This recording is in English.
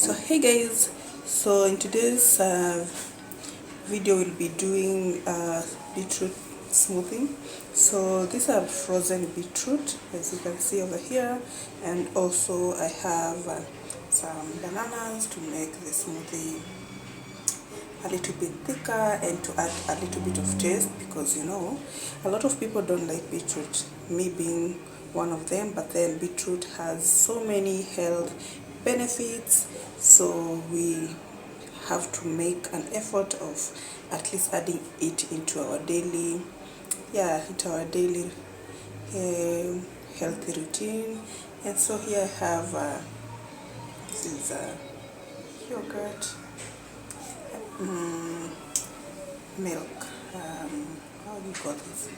So hey guys, so in today's video we'll be doing a beetroot smoothie. So these are frozen beetroot, as you can see over here, and also I have some bananas to make the smoothie a little bit thicker and to add a little bit of taste, because you know a lot of people don't like beetroot, me being one of them. But then beetroot has so many health benefits, so we have to make an effort of at least adding it into our daily healthy routine. And so here I have this is yogurt, milk, how do you call this,